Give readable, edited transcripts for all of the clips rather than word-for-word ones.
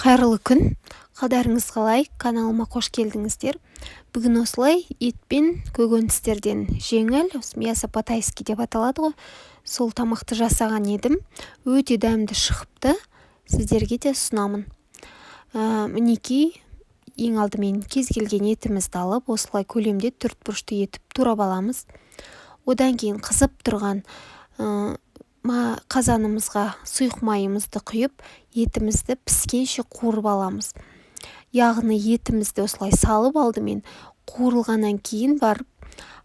Қайырлы күн, қалдарыңыз қалай? Каналыма қош келдіңіздер. Бүгін осылай етпен көкөністерден жеңіл, мясо по-тайски деп аталады ғой. Сол тамақты жасаған едім. Өте дәмді шығыпты. Сіздерге де ұсынамын. Мінекей, ең алдымен кез келген етімізді алып, осылай көлемде төрт бұрышты етіп турап аламыз. Одан кейін қызып тұрған қазанымызға сұйық майымызды құйып, етімізді піскенше қуырып аламыз. Яғни етімізді осылай салып алдымен қуырылғаннан кейін барып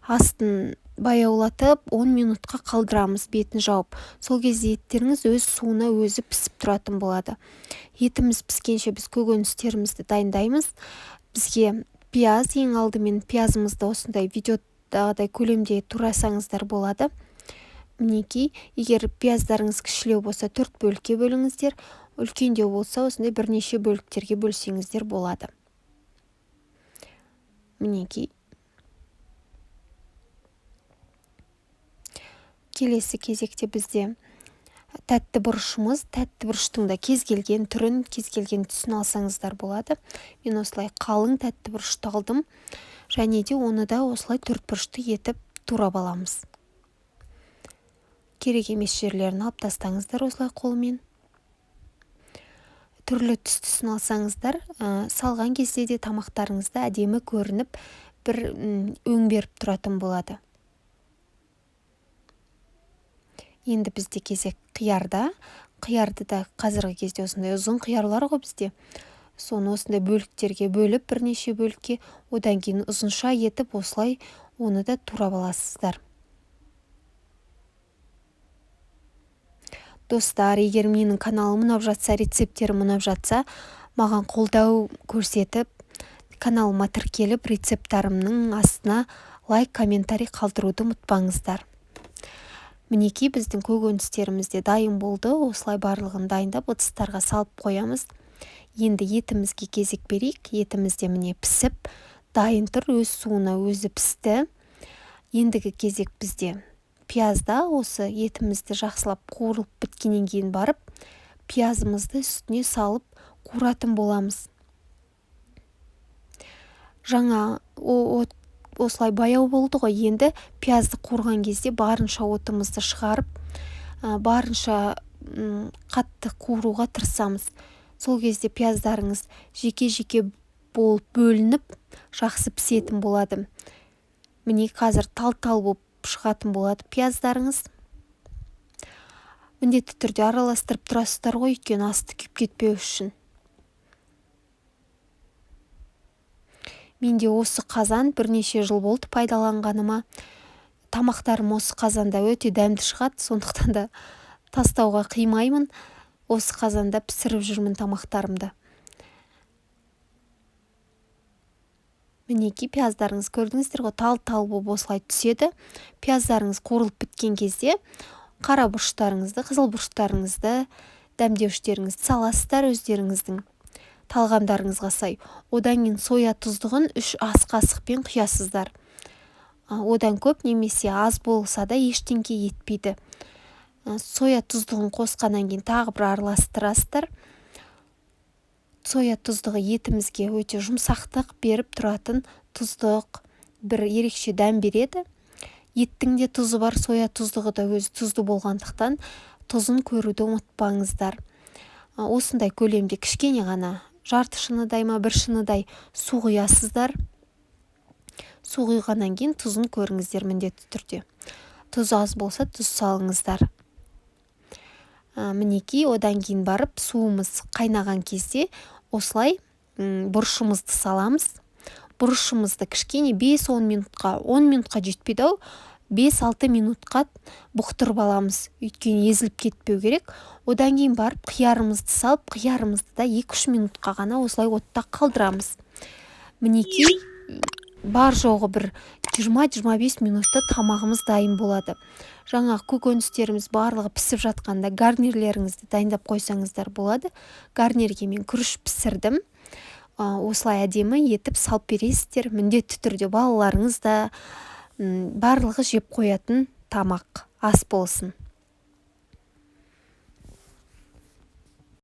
астын баяулатып 10 минутқа қалдырамыз, бетін жауып. Сол кезде еттеріңіз өз суына өзі пісіп тұратын болады. Етіміз піскенше біз көкөністерімізді дайындаймыз. Бізге пияз, ең алдымен пиязымызды осындай видеодағыдай көлемде турасаңыздар болады. Мінекей, егер пияздарыңыз кішілеу болса 4 бөлікке бөліңіздер, үлкендеу болса осындай бірнеше бөліктерге бөлсеңіздер болады. Мінекей. Келесі кезекте бізде тәтті бұрышымыз, тәтті бұрыштың да кез келген түрін, кез келген түсін алсаңыздар болады. Мен осылай қалың тәтті бұрышты алдым, және де оны да осылай 4 бұрышты етіп турап аламыз. Керек емес жерлерін алып тастаңыздар осылай қолмен. Түрлі түстісін алсаңыздар, салған кезде де тамақтарыңызда әдемі көрініп, бір өң беріп тұратын болады. Енді бізде кезек қиярда. Қиярды да қазіргі кезде осындай ұзын қиярлар ғой бізде. Соны осындай бөліктерге бөліп, бірнеше бөлікке, одан кейін ұзынша етіп осылай оны да турап аласыздар. Достар, егер менің каналым ұнап жатса, рецепттерім ұнап жатса, маған қолдау көрсетіп, каналыма тіркеліп, рецепттарымның астына лайк, комментарий қалдыруды ұмытпаңыздар. Мінекей, біздің көкөністеріміз де дайын болды. Осылай барлығын дайындап, ыдыстарға салып қоямыз. Енді етімізге кезек берейік. Етіміз де міне пісіп, дайын тұр, өз суына өзі пісті. Ендігі кезек бізде пиязда, осы етімізді жақсылап қуырылып біткеннен кейін барып, пиязымызды үстіне салып қуыратын боламыз. Жаңа осылай баяу болды ғой, енді пиязды қуырған кезде барынша отымызды шығарып, барынша қатты қуыруға тырысамыз. Сол кезде пияздарыңыз жеке-жеке болып бөлініп, жақсы пісетін болады. Міне қазір тал-тал болып шығатын болады пияздарыңыз. Міндетті түрде араластырып тұрасыздар ғой, өйткені асты күйіп кетпеу үшін. Менде осы қазан бірнеше жыл болды пайдаланғаныма. Тамақтарым осы қазанда өте дәмді шығады, сондықтан да тастауға қимаймын. Осы қазанда пісіріп жүрмін тамақтарымды. Мінекей, пияздарыңыз көрдіңіздер ғой, тал-тал болып осылай түседі. Пияздарыңыз қуырылып біткен кезде қара бұрыштарыңызды, қызыл бұрыштарыңызды, дәмдеуіштеріңізді саласыздар өздеріңіздің талғамдарыңызға сай. Одан кейін соя тұздығын 3 ас қасықпен құясыздар. Одан көп немесе аз болса да ештеңке етпейді. Соя тұздығын қосқаннан кейін тағы бір араластырасыздар. Соя тұздығы етімізге өте жұмсақтық беріп тұратын тұздық, бір ерекше дәм береді. Еттің де тұзы бар, соя тұздығы да өзі тұзды болғандықтан тұзын көруді ұмытпаңыздар. Осындай көлемде кішкене ғана жарты шыныдай ма, бір шыныдай су құясыздар. Су құйғаннан кейін тұзын көріңіздер міндетті түрде. Тұз аз болса тұз салыңыздар. Мінекей, одан кейін барып суымыз қайнаған кезде осылай бұрышымызды саламыз. Бұрышымызды кішкене 5-10 минутқа, 10 минутқа жетпейді, 5-6 минутқа бұқтырып аламыз. Өйткені езіліп кетпеу керек. Одан кейін барып қиярымызды салып, қиярымызды да 2-3 минутқа ғана осылай отта қалдырамыз. Мінекей, бар жоғы бір 20-25 минутта тамағымыз дайын болады. Жаңа көкөністеріміз барлығы пісіп жатқанда гарнирлеріңізді дайындап қойсаңыздар болады. Гарнирге мен күріш пісірдім. Осылай әдемі етіп салып бересіздер. Міндетті түрде балаларыңыз да барлығы жеп қоятын тамақ, ас болсын.